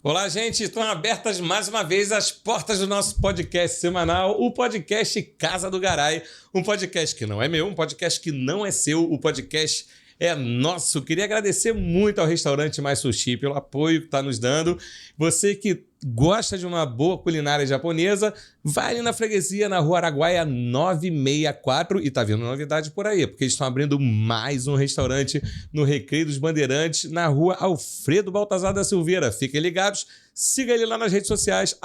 Olá, gente. Estão abertas mais uma vez as portas do nosso podcast semanal, o podcast Casa do Garay. Um podcast que não é meu, um podcast que não é seu, o podcast é nosso. Queria agradecer muito ao restaurante Mais Sushi pelo apoio que está nos dando. Você que gosta de uma boa culinária japonesa, vai ali na freguesia, na Rua Araguaia 964, e tá vindo novidade por aí, porque eles estão abrindo mais um restaurante no Recreio dos Bandeirantes, na Rua Alfredo Baltazar da Silveira. Fiquem ligados, siga ele lá nas redes sociais,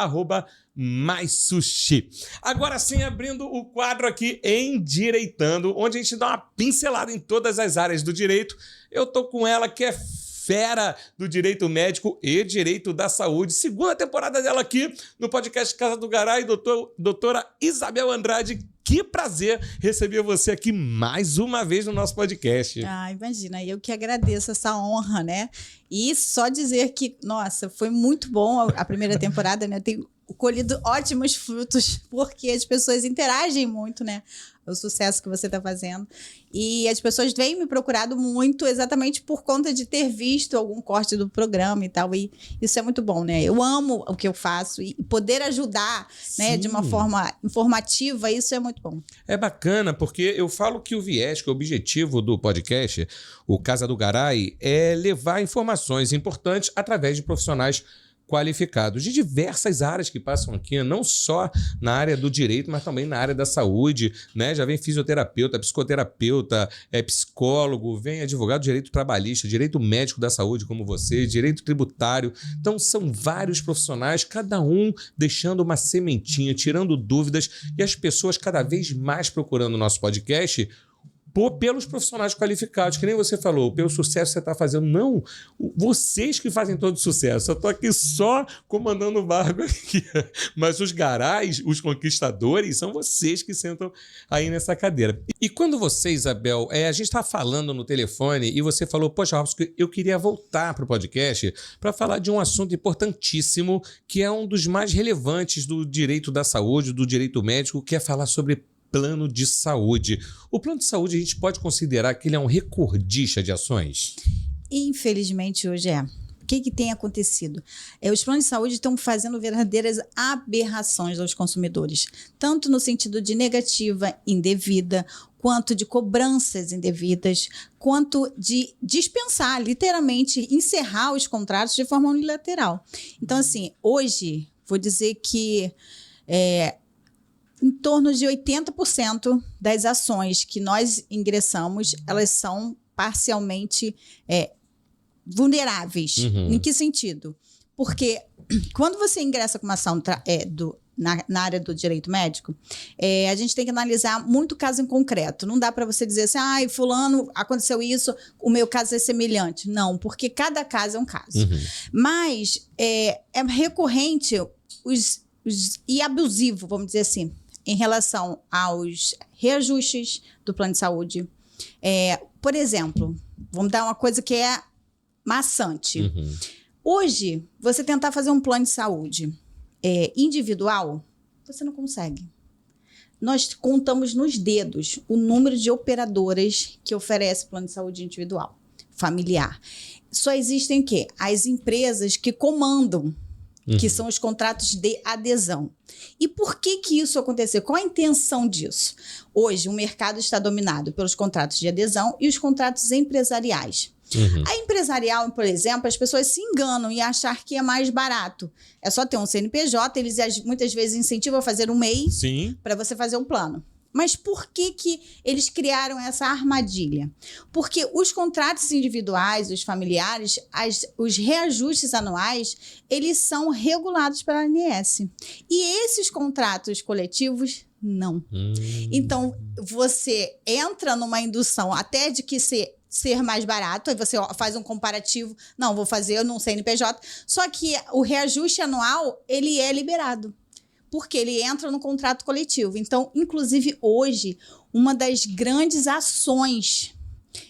@maissushi. Agora sim, abrindo o quadro aqui Endireitando, onde a gente dá uma pincelada em todas as áreas do direito. Eu tô com ela, que é fera do direito médico e direito da saúde. Segunda temporada dela aqui no podcast Casa do Garay, doutora Isabel Andrade. Que prazer receber você aqui mais uma vez no nosso podcast. Ah, imagina, eu que agradeço essa honra, né? E só dizer que, nossa, foi muito bom a primeira temporada, né? Eu tenho colhido ótimos frutos, porque as pessoas interagem muito, né? O sucesso que você está fazendo. E as pessoas vêm me procurado muito exatamente por conta de ter visto algum corte do programa e tal. E isso é muito bom, né? Eu amo o que eu faço e poder ajudar, né, de uma forma informativa, isso é muito bom. É bacana, porque eu falo que o viés, que o objetivo do podcast, o Casa do Garay, é levar informações importantes através de profissionais qualificados de diversas áreas que passam aqui, não só na área do direito, mas também na área da saúde, né? Já vem fisioterapeuta, psicoterapeuta, psicólogo, vem advogado de direito trabalhista, direito médico da saúde como você, direito tributário. Então são vários profissionais, cada um deixando uma sementinha, tirando dúvidas, e as pessoas cada vez mais procurando o nosso podcast pelos profissionais qualificados, que nem você falou, pelo sucesso que você está fazendo. Não, vocês que fazem todo o sucesso. Eu estou aqui só comandando o barco aqui. Mas os garais, os conquistadores, são vocês que sentam aí nessa cadeira. E quando você, Isabel, a gente está falando no telefone e você falou, poxa, Robson, eu queria voltar para o podcast para falar de um assunto importantíssimo, que é um dos mais relevantes do direito da saúde, do direito médico, que é falar sobre plano de saúde. O plano de saúde a gente pode considerar que ele é um recordista de ações? Infelizmente hoje é. O que tem acontecido? Os planos de saúde estão fazendo verdadeiras aberrações aos consumidores, tanto no sentido de negativa indevida, quanto de cobranças indevidas, quanto de dispensar, literalmente, encerrar os contratos de forma unilateral. Então, assim, hoje, vou dizer que em torno de 80% das ações que nós ingressamos, elas são parcialmente vulneráveis. Em que sentido? Porque quando você ingressa com uma ação na área do direito médico, a gente tem que analisar muito caso em concreto. Não dá para você dizer assim, fulano, aconteceu isso, o meu caso é semelhante. Não, porque cada caso é um caso. Mas é recorrente e abusivo, vamos dizer assim, em relação aos reajustes do plano de saúde. Por exemplo, vamos dar uma coisa que é maçante. Hoje, você tentar fazer um plano de saúde individual, você não consegue. Nós contamos nos dedos o número de operadoras que oferecem plano de saúde individual, familiar. Só existem o quê? As empresas que comandam, que são os contratos de adesão. E por que isso aconteceu? Qual a intenção disso? Hoje, o mercado está dominado pelos contratos de adesão e os contratos empresariais. A empresarial, por exemplo, as pessoas se enganam em achar que é mais barato. É só ter um CNPJ, eles muitas vezes incentivam a fazer um MEI para você fazer um plano. Mas por que eles criaram essa armadilha? Porque os contratos individuais, os familiares, os reajustes anuais, eles são regulados pela ANS. E esses contratos coletivos, não. Então, você entra numa indução até de que ser mais barato, aí você faz um comparativo, não, vou fazer num CNPJ, só que o reajuste anual, ele é liberado, porque ele entra no contrato coletivo. Então, inclusive, hoje, uma das grandes ações,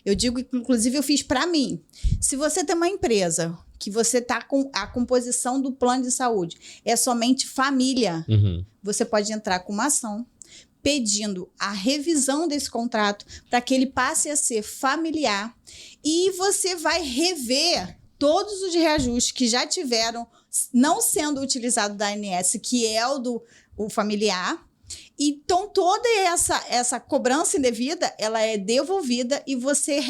eu digo, inclusive, eu fiz para mim. Se você tem uma empresa que você está com a composição do plano de saúde, é somente família, você pode entrar com uma ação pedindo a revisão desse contrato para que ele passe a ser familiar, e você vai rever todos os reajustes que já tiveram não sendo utilizado da ANS, que é o familiar. Então, toda essa cobrança indevida, ela é devolvida e você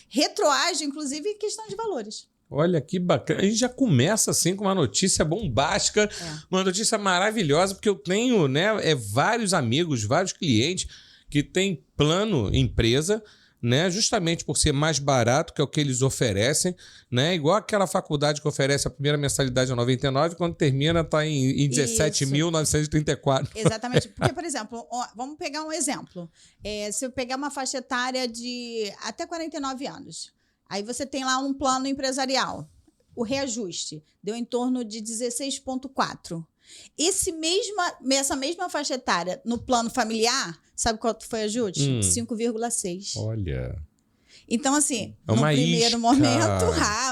retroage, inclusive, em questão de valores. Olha que bacana. A gente já começa assim com uma notícia bombástica, uma notícia maravilhosa, porque eu tenho, né, vários amigos, vários clientes que têm plano empresa, né, justamente por ser mais barato, que é o que eles oferecem, né, igual aquela faculdade que oferece a primeira mensalidade a 99, quando termina está em 17.934. Exatamente, porque, por exemplo, vamos pegar um exemplo. Se eu pegar uma faixa etária de até 49 anos, aí você tem lá um plano empresarial, o reajuste deu em torno de 16,4. Essa mesma faixa etária no plano familiar, sabe quanto foi o ajuste? 5,6. Olha. Então, assim, no primeiro momento,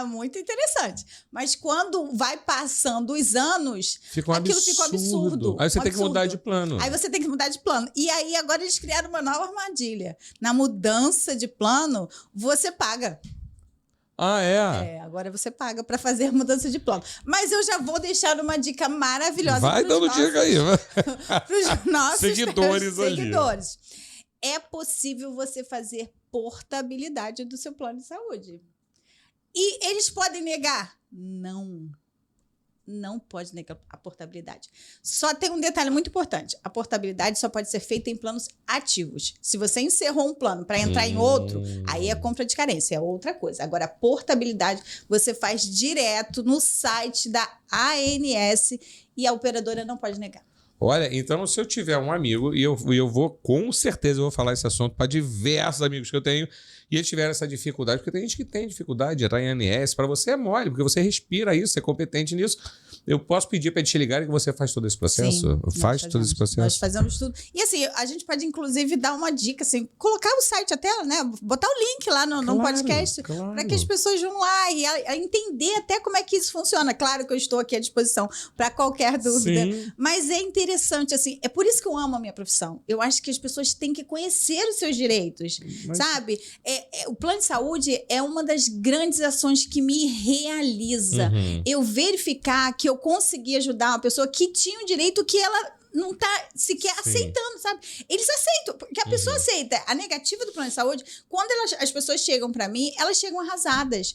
muito interessante. Mas quando vai passando os anos, aquilo fica um absurdo. Aí você tem que mudar de plano. Aí você tem que mudar de plano. E aí, agora eles criaram uma nova armadilha. Na mudança de plano, você paga. Agora você paga para fazer a mudança de plano. Mas eu já vou deixar uma dica maravilhosa. Vai dando dica aí. Para os nossos seguidores. É possível você fazer portabilidade do seu plano de saúde. E eles podem negar? Não pode negar a portabilidade. Só tem um detalhe muito importante. A portabilidade só pode ser feita em planos ativos. Se você encerrou um plano para entrar em outro, aí é compra de carência, é outra coisa. Agora, a portabilidade você faz direto no site da ANS e a operadora não pode negar. Olha, então se eu tiver um amigo, e eu vou, com certeza, eu vou falar esse assunto para diversos amigos que eu tenho, e eles tiveram essa dificuldade, porque tem gente que tem dificuldade de entrar em ANS, para você é mole, porque você respira isso, você é competente nisso. Eu posso pedir para eles te ligarem que você faz todo esse processo? Faz todo esse processo? Nós fazemos tudo. E assim, a gente pode inclusive dar uma dica, assim, colocar o site até, né? Botar o link lá no podcast, para que as pessoas vão lá e a entender até como é que isso funciona. Claro que eu estou aqui à disposição para qualquer dúvida. Sim. Mas é interessante, assim, é por isso que eu amo a minha profissão. Eu acho que as pessoas têm que conhecer os seus direitos, sabe? O plano de saúde é uma das grandes ações que me realiza. Eu verificar que eu consegui ajudar uma pessoa que tinha um direito que ela não está sequer aceitando, sabe? Eles aceitam, porque a pessoa aceita. A negativa do plano de saúde, quando as pessoas chegam para mim, elas chegam arrasadas.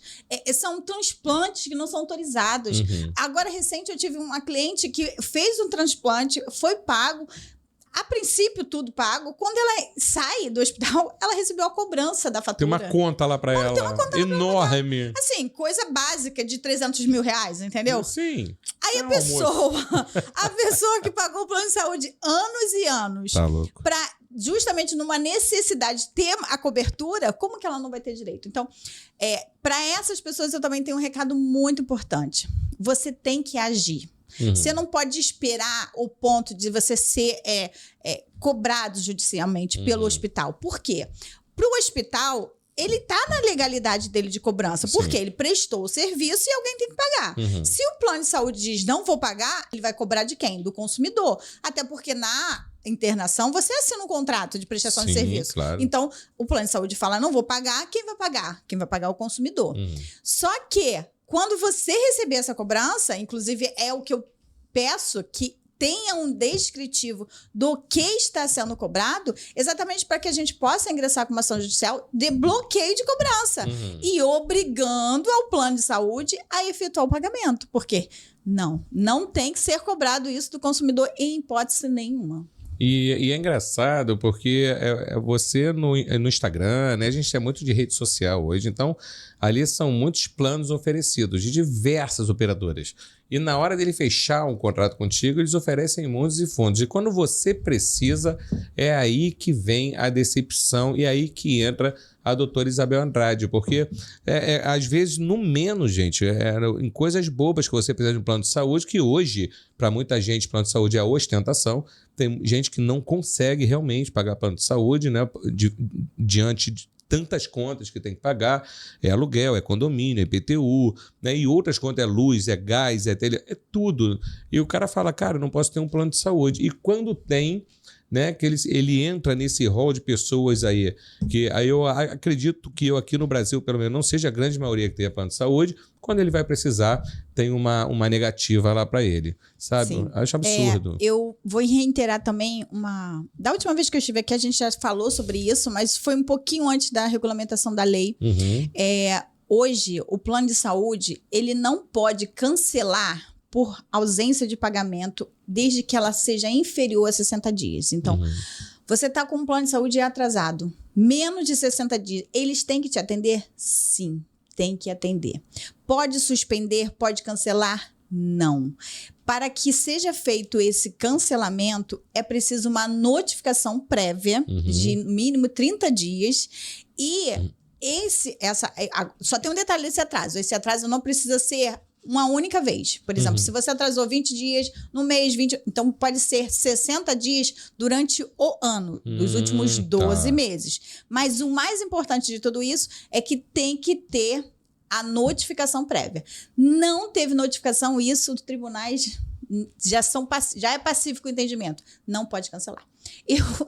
São transplantes que não são autorizados. Agora, recente, eu tive uma cliente que fez um transplante, foi pago, a princípio, tudo pago. Quando ela sai do hospital, ela recebeu a cobrança da fatura. Tem uma conta lá para ela. Tem uma conta enorme. Assim, coisa básica de R$300 mil, entendeu? Sim. Aí a pessoa que pagou o plano de saúde anos e anos, tá louco, para justamente numa necessidade de ter a cobertura, como que ela não vai ter direito? Então, para essas pessoas, eu também tenho um recado muito importante. Você tem que agir. Você não pode esperar o ponto de você ser cobrado judicialmente pelo hospital. Por quê? Para o hospital, ele está na legalidade dele de cobrança, porque ele prestou o serviço e alguém tem que pagar. Se o plano de saúde diz não vou pagar, ele vai cobrar de quem? Do consumidor. Até porque na internação, você assina um contrato de prestação de serviço. Claro. Então, o plano de saúde fala não vou pagar, quem vai pagar? Quem vai pagar é o consumidor. Só que quando você receber essa cobrança, inclusive é o que eu peço que tenha um descritivo do que está sendo cobrado, exatamente para que a gente possa ingressar com uma ação judicial de bloqueio de cobrança e obrigando ao plano de saúde a efetuar o pagamento. Porque não tem que ser cobrado isso do consumidor em hipótese nenhuma. E é engraçado porque você no Instagram, né? A gente é muito de rede social hoje, então ali são muitos planos oferecidos de diversas operadoras. E na hora dele fechar um contrato contigo, eles oferecem mundos e fundos. E quando você precisa, é aí que vem a decepção e aí que entra a doutora Isabel Andrade, porque às vezes, no menos, gente, em coisas bobas que você precisa de um plano de saúde, que hoje, para muita gente, plano de saúde é ostentação. Tem gente que não consegue realmente pagar plano de saúde, né, diante de tantas contas que tem que pagar, é aluguel, é condomínio, é IPTU, né, e outras contas, é luz, é gás, é tele, é tudo. E o cara fala, cara, eu não posso ter um plano de saúde. E quando tem, né, que ele entra nesse rol de pessoas aí, que aí eu acredito que eu aqui no Brasil, pelo menos, não seja a grande maioria que tenha plano de saúde, quando ele vai precisar, tem uma negativa lá para ele, sabe? Sim. Acho absurdo. Eu vou reiterar também da última vez que eu estive aqui, a gente já falou sobre isso, mas foi um pouquinho antes da regulamentação da lei. Uhum. Hoje, o plano de saúde, ele não pode cancelar por ausência de pagamento desde que ela seja inferior a 60 dias. Então, você está com um plano de saúde atrasado, menos de 60 dias, eles têm que te atender? Sim, tem que atender. Pode suspender, pode cancelar? Não. Para que seja feito esse cancelamento, é preciso uma notificação prévia de mínimo 30 dias e só tem um detalhe desse atraso. Esse atraso não precisa ser uma única vez. Por exemplo, se você atrasou 20 dias no mês, então pode ser 60 dias durante o ano, dos últimos 12 meses. Mas o mais importante de tudo isso é que tem que ter a notificação prévia. Não teve notificação, isso os tribunais já é pacífico o entendimento. Não pode cancelar.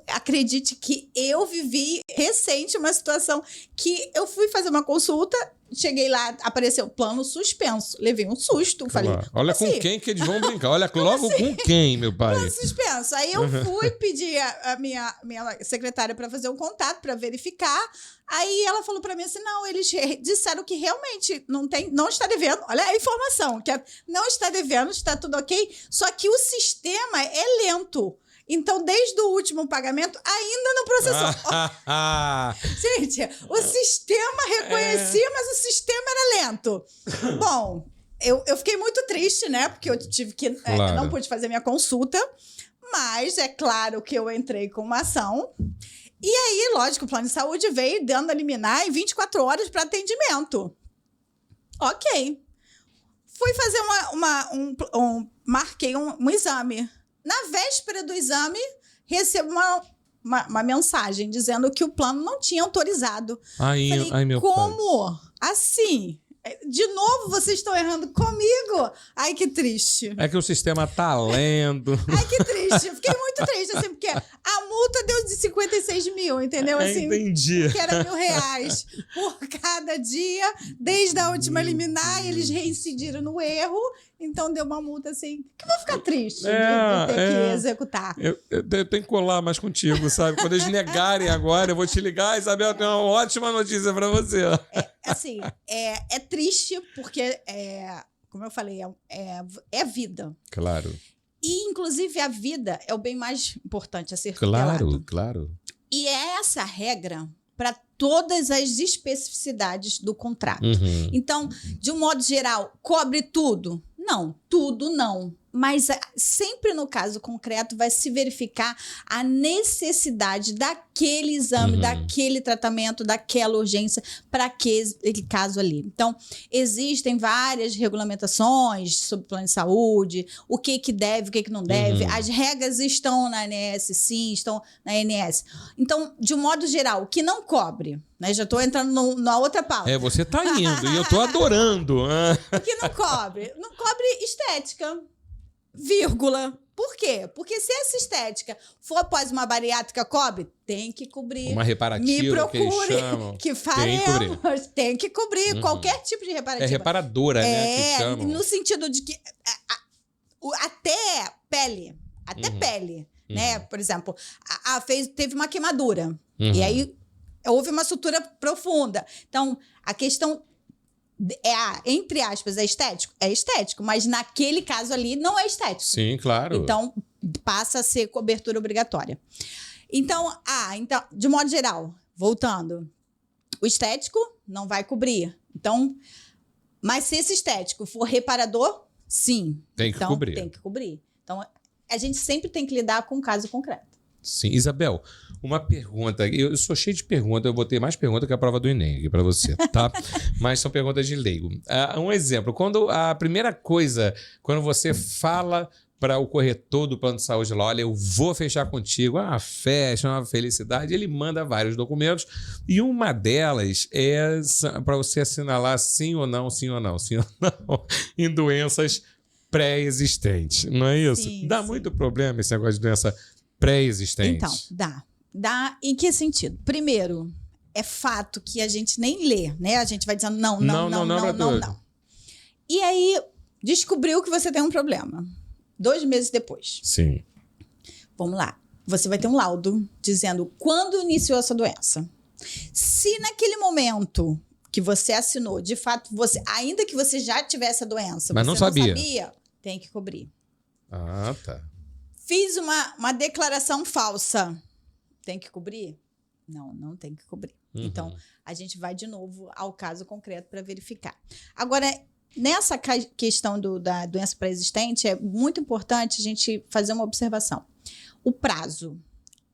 Acredite que eu vivi recente uma situação que eu fui fazer uma consulta, cheguei lá, apareceu plano suspenso. Levei um susto, falei... Olha assim? Com quem que eles vão brincar. Olha logo assim? Com quem, meu pai? Plano suspenso. Aí eu fui pedir a minha secretária para fazer um contato, para verificar. Aí ela falou para mim assim, não, eles disseram que realmente não está devendo. Olha a informação, que não está devendo, está tudo ok. Só que o sistema é lento. Então, desde o último pagamento, ainda não processou. Gente, o sistema reconhecia, mas o sistema era lento. Bom, eu fiquei muito triste, né? Porque eu tive que... não pude fazer minha consulta. Mas é claro que eu entrei com uma ação. E aí, lógico, o plano de saúde veio dando a liminar em 24 horas para atendimento. Ok. Fui fazer marquei um exame. Na véspera do exame, recebo uma mensagem dizendo que o plano não tinha autorizado. Falei, meu como? Pai. Assim? De novo, vocês estão errando comigo? Ai, que triste. É que o sistema tá lento. Ai, que triste. Fiquei muito triste, assim, porque a multa deu de 56 mil, entendeu? Assim, entendi. Que era R$1.000 por cada dia, desde a última liminar, eles reincidiram no erro, então deu uma multa assim, que eu vou ficar triste de ter que executar. Eu tenho que colar mais contigo, sabe? Quando eles negarem agora, eu vou te ligar, Isabel, tem uma ótima notícia pra você. Assim, é triste porque, como eu falei, é vida. Claro. E, inclusive, a vida é o bem mais importante a ser tutelado. Claro. E é essa regra para todas as especificidades do contrato. Então, de um modo geral, cobre tudo? Não, tudo não. Mas sempre no caso concreto vai se verificar a necessidade daquele exame, daquele tratamento, daquela urgência para aquele caso ali. Então, existem várias regulamentações sobre plano de saúde, o que deve, o que não deve. As regras estão na ANS, sim, estão na ANS. Então, de um modo geral, o que não cobre, né? Já estou entrando na outra pauta. Você está indo e eu estou adorando. O que não cobre? Não cobre estética. Vírgula. Por quê? Porque se essa estética for após uma bariátrica, cobre, tem que cobrir. Uma reparativa, me procure, que eles chamam. Que faremos. Tem que cobrir qualquer tipo de reparativa. É reparadora, né? Que chamam. No sentido de que até pele. Até pele. Né? Por exemplo, teve uma queimadura. E aí houve uma sutura profunda. Então, a questão... entre aspas, é estético? É estético, mas naquele caso ali não é estético. Sim, claro. Então, passa a ser cobertura obrigatória. Então, de modo geral, voltando, o estético não vai cobrir. Então, mas se esse estético for reparador, sim. Tem que cobrir. Tem que cobrir. Então, a gente sempre tem que lidar com o caso concreto. Sim. Isabel, uma pergunta. Eu sou cheio de perguntas, eu vou ter mais perguntas que a prova do Enem aqui para você, tá? Mas são perguntas de leigo. Um exemplo, quando você fala para o corretor do plano de saúde lá, olha, eu vou fechar contigo, uma festa, uma felicidade, ele manda vários documentos e uma delas é para você assinalar sim ou não em doenças pré-existentes, não é isso? Sim, Dá muito problema esse negócio de doença pré-existente. Então, dá. Em que sentido? Primeiro, é fato que a gente nem lê, né? A gente vai dizendo não. E aí, descobriu que você tem um problema. 2 meses depois. Sim. Vamos lá. Você vai ter um laudo dizendo quando iniciou essa doença. Se naquele momento que você assinou, de fato, ainda que você já tivesse a doença, mas você não sabia, tem que cobrir. Ah, tá. Fiz uma declaração falsa. Tem que cobrir? Não tem que cobrir. Então, a gente vai de novo ao caso concreto para verificar. Agora, nessa questão da doença pré-existente, é muito importante a gente fazer uma observação. O prazo.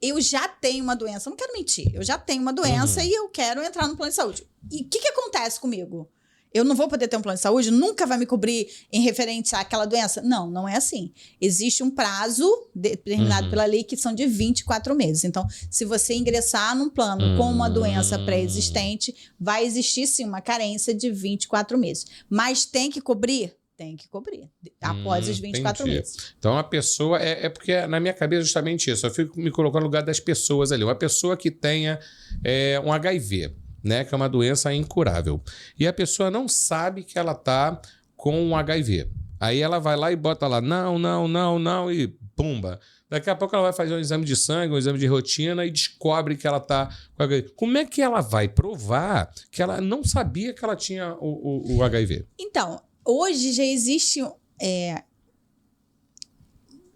Eu já tenho uma doença, eu não quero mentir, eu já tenho uma doença e eu quero entrar no plano de saúde. E o que acontece comigo? Eu não vou poder ter um plano de saúde? Nunca vai me cobrir em referente àquela doença? Não é assim. Existe um prazo determinado pela lei que são de 24 meses. Então, se você ingressar num plano com uma doença pré-existente, vai existir sim uma carência de 24 meses. Mas tem que cobrir? Tem que cobrir, após os 24 meses. Então, a pessoa... É porque na minha cabeça é justamente isso. Eu fico me colocando no lugar das pessoas ali. Uma pessoa que tenha um HIV, né, que é uma doença incurável. E a pessoa não sabe que ela está com um HIV. Aí ela vai lá e bota lá, não, e pumba. Daqui a pouco ela vai fazer um exame de sangue, um exame de rotina e descobre que ela está com HIV. Como é que ela vai provar que ela não sabia que ela tinha o HIV? Então, hoje já existem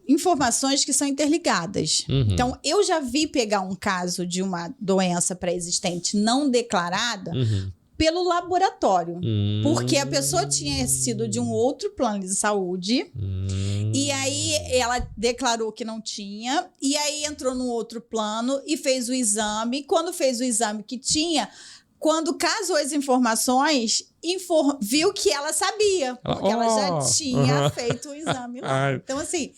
informações que são interligadas. Então, eu já vi pegar um caso de uma doença pré-existente não declarada pelo laboratório. Porque a pessoa tinha sido de um outro plano de saúde e aí ela declarou que não tinha e aí entrou no outro plano e fez o exame. Quando fez o exame que tinha... Quando casou as informações, viu que ela sabia, porque ela já tinha feito o exame lá. Então, assim...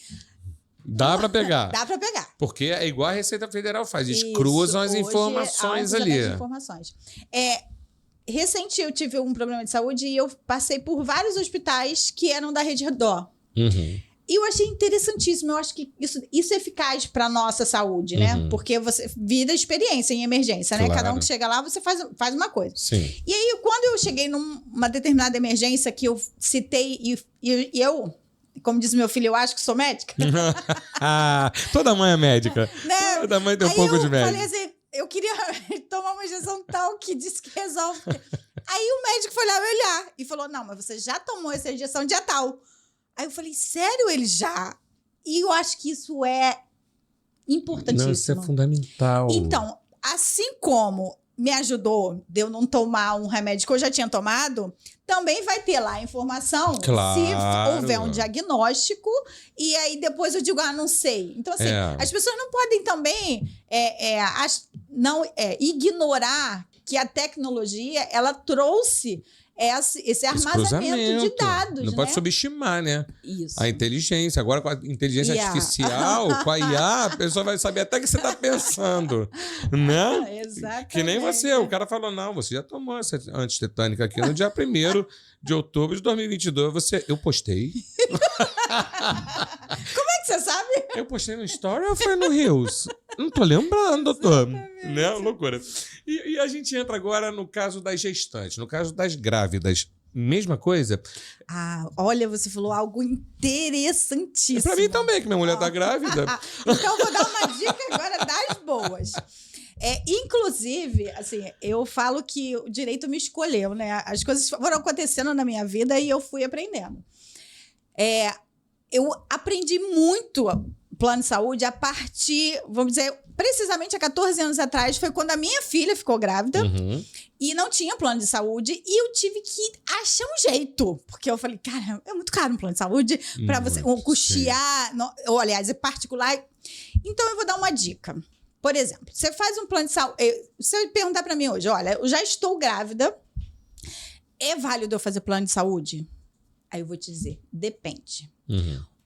Dá para pegar. Dá para pegar. Porque é igual a Receita Federal faz. Eles cruzam as informações ali. Recente eu tive um problema de saúde e eu passei por vários hospitais que eram da Rede Redor. E eu achei interessantíssimo. Eu acho que isso é eficaz para nossa saúde, né? Porque você vira experiência em emergência, né? Cada um que chega lá, você faz uma coisa. Sim. E aí, quando eu cheguei numa determinada emergência que eu citei e eu... Como diz meu filho, eu acho que sou médica. Toda mãe é médica. Né? Toda mãe tem um pouco de médico. Eu falei assim, eu queria tomar uma injeção tal que diz que resolve. Aí o médico foi lá me olhar e falou, não, mas você já tomou essa injeção dia tal. Aí eu falei, sério, ele já? E eu acho que isso é importantíssimo. Não, isso é fundamental. Então, assim como me ajudou de eu não tomar um remédio que eu já tinha tomado, também vai ter lá a informação se houver um diagnóstico e aí depois eu digo, não sei. Então, assim, as pessoas não podem também ignorar que a tecnologia, ela trouxe esse armazenamento de dados. Não pode subestimar, né? Isso. A inteligência. Agora, com a inteligência artificial, com a IA, a pessoa vai saber até o que você está pensando. Né? Exatamente. Que nem você. O cara falou, não, você já tomou essa antitetânica aqui no dia 1º de outubro de 2022. Eu postei. Como é que você sabe? Eu postei no Story ou foi no Reels? Não tô lembrando, doutor. Né? Loucura. E a gente entra agora no caso das gestantes, no caso das grávidas. Mesma coisa? Olha, você falou algo interessantíssimo. Pra mim também, que minha mulher tá grávida. Então, vou dar uma dica agora das boas. Inclusive, assim, eu falo que o direito me escolheu, né? As coisas foram acontecendo na minha vida e eu fui aprendendo. Eu aprendi muito plano de saúde a partir, vamos dizer, precisamente há 14 anos atrás, foi quando a minha filha ficou grávida e não tinha plano de saúde e eu tive que achar um jeito, porque eu falei, cara, é muito caro um plano de saúde para você custear, ou aliás, é particular. Então eu vou dar uma dica. Por exemplo, você faz um plano de saúde, se você perguntar para mim hoje, olha, eu já estou grávida, é válido eu fazer plano de saúde? Aí eu vou te dizer, depende.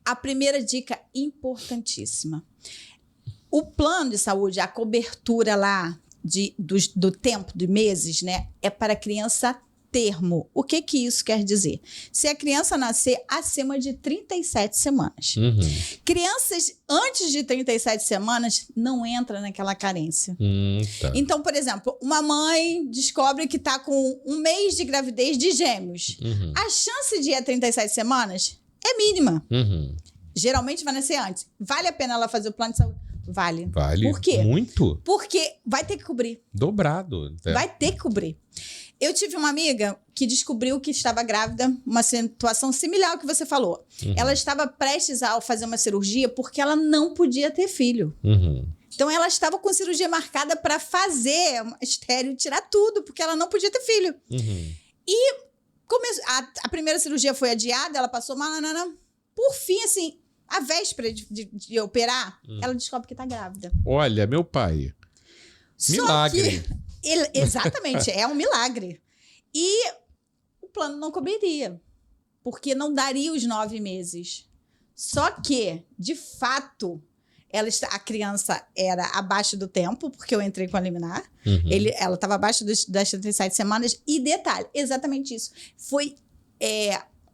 A primeira dica importantíssima. O plano de saúde, a cobertura lá do tempo, de meses, né? É para criança termo. O que isso quer dizer? Se a criança nascer acima de 37 semanas. Crianças antes de 37 semanas não entram naquela carência. Tá. Então, por exemplo, uma mãe descobre que está com 1 mês de gravidez de gêmeos. A chance de ir a 37 semanas é mínima. Geralmente vai nascer antes. Vale a pena ela fazer o plano de saúde? Vale. Vale. Por quê? Muito. Porque vai ter que cobrir. Dobrado. Vai ter que cobrir. Eu tive uma amiga que descobriu que estava grávida, uma situação similar ao que você falou. Ela estava prestes a fazer uma cirurgia porque ela não podia ter filho. Então, ela estava com cirurgia marcada para fazer uma estéreo, tirar tudo, porque ela não podia ter filho. E a primeira cirurgia foi adiada, ela passou mal, por fim, assim, a véspera de operar, ela descobre que está grávida. Olha, meu pai. Milagre. Exatamente, é um milagre. E o plano não cobriria, porque não daria os 9 meses. Só que, de fato, a criança era abaixo do tempo, porque eu entrei com a liminar. Ela estava abaixo das 37 semanas. E detalhe, exatamente isso. Foi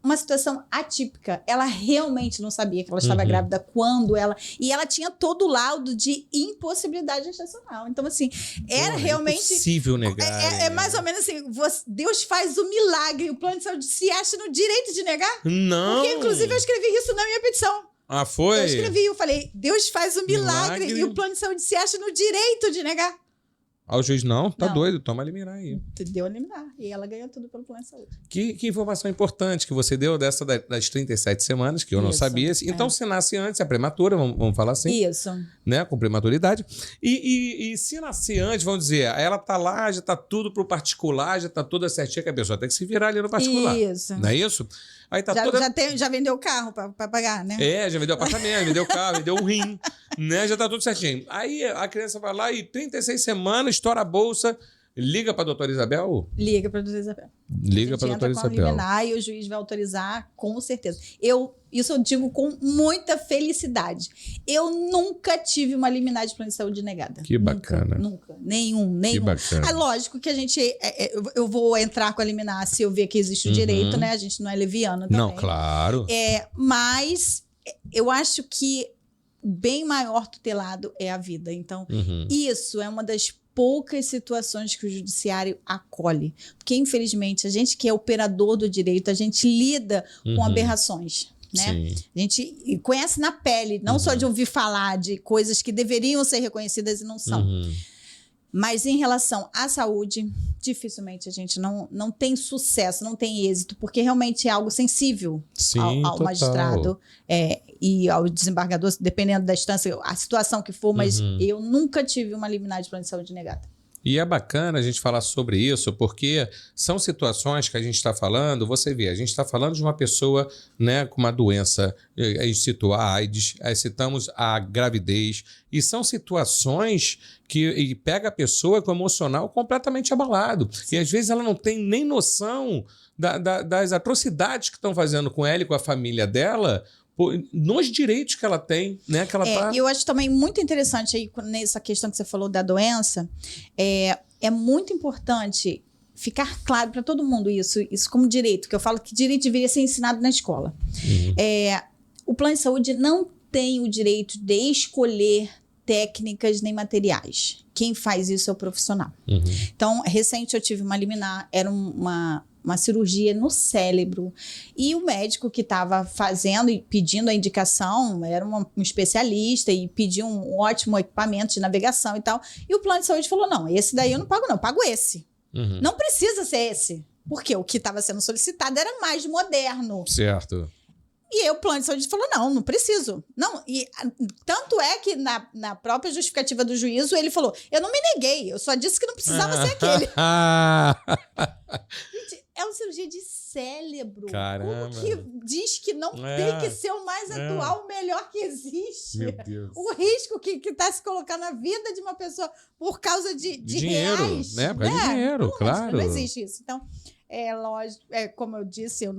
uma situação atípica. Ela realmente não sabia que ela estava grávida quando ela... E ela tinha todo o laudo de impossibilidade gestacional. Então, assim, era realmente... É impossível negar. É mais ou menos assim, Deus faz o milagre, o plano de saúde se acha no direito de negar? Não! Porque, inclusive, eu escrevi isso na minha petição. Ah, foi? Eu escrevi, eu falei, Deus faz o milagre e o plano de saúde se acha no direito de negar. O juiz, não, tá Não. doido, toma a liminar aí. Deu a liminar. E ela ganhou tudo pelo plano de saúde. Que informação importante que você deu dessa das 37 semanas, que eu não sabia. Então, se nasce antes, é prematura, vamos falar assim. Isso. Né, com prematuridade. E se nascer antes, vamos dizer, ela tá lá, já tá tudo pro particular, já tá toda certinha, que a pessoa tem que se virar ali no particular. Isso. Não é isso? Aí tá Já vendeu o carro pra pagar, né? Já vendeu apartamento, vendeu carro, vendeu um rim, né? Já tá tudo certinho. Aí a criança vai lá e 36 semanas, estoura a bolsa, liga pra doutora Isabel? Liga pra doutora Isabel. Liga pra doutora Isabel. Liminar, e o juiz vai autorizar, com certeza. Isso eu digo com muita felicidade. Eu nunca tive uma liminar de plano de saúde negada. Que bacana. Nunca. Nenhum. Que bacana. É lógico que a gente... eu vou entrar com a liminar se eu ver que existe o direito, né? A gente não é leviano também. Não, claro. Mas eu acho que bem maior tutelado é a vida. Então, isso é uma das poucas situações que o judiciário acolhe. Porque, infelizmente, a gente que é operador do direito, a gente lida com aberrações. Né? A gente conhece na pele, não só de ouvir falar de coisas que deveriam ser reconhecidas e não são. Mas em relação à saúde, dificilmente a gente não tem sucesso, não tem êxito, porque realmente é algo sensível ao magistrado e ao desembargador, dependendo da instância, a situação que for, mas eu nunca tive uma liminar de plano de saúde negada. E é bacana a gente falar sobre isso, porque são situações que a gente está falando, você vê, a gente está falando de uma pessoa, né, com uma doença, a gente citou a AIDS, citamos a gravidez, e são situações que pega a pessoa com o emocional completamente abalado. Sim. E às vezes ela não tem nem noção das atrocidades que estão fazendo com ela e com a família dela, nos direitos que ela tem, né? Que ela tá... Eu acho também muito interessante aí nessa questão que você falou da doença, é muito importante ficar claro para todo mundo isso como direito, que eu falo que direito deveria ser ensinado na escola. O plano de saúde não tem o direito de escolher técnicas nem materiais. Quem faz isso é o profissional. Então, recente eu tive uma liminar, era uma cirurgia no cérebro, e o médico que estava fazendo e pedindo a indicação era um especialista e pediu um ótimo equipamento de navegação e tal, e o plano de saúde falou, não, esse daí eu não pago não, eu pago esse. Não precisa ser esse, porque o que estava sendo solicitado era mais moderno. Certo. E aí o plano de saúde falou, não preciso. Não, e tanto é que na própria justificativa do juízo, ele falou, eu não me neguei, eu só disse que não precisava ser aquele. Gente, é uma cirurgia de cérebro. Caramba. Como que diz que não tem que ser o mais atual, o melhor que existe? Meu Deus. O risco que está se colocando na vida de uma pessoa por causa de dinheiro, reais. né? Por causa de dinheiro, não, claro. Não existe isso. Então, é lógico, como eu disse, eu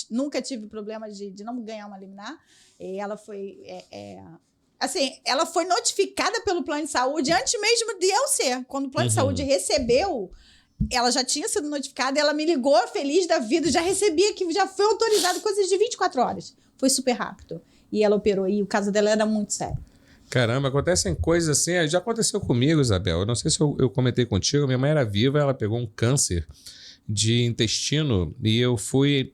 nunca tive problema de não ganhar uma liminar. E ela foi... assim, ela foi notificada pelo plano de saúde antes mesmo de eu ser. Quando o plano de saúde recebeu ela já tinha sido notificada, ela me ligou feliz da vida, já recebia que já foi autorizado coisas de 24 horas. Foi super rápido. E ela operou e o caso dela era muito sério. Caramba, acontecem coisas assim. Já aconteceu comigo, Isabel. Eu não sei se eu comentei contigo. Minha mãe era viva, ela pegou um câncer de intestino e eu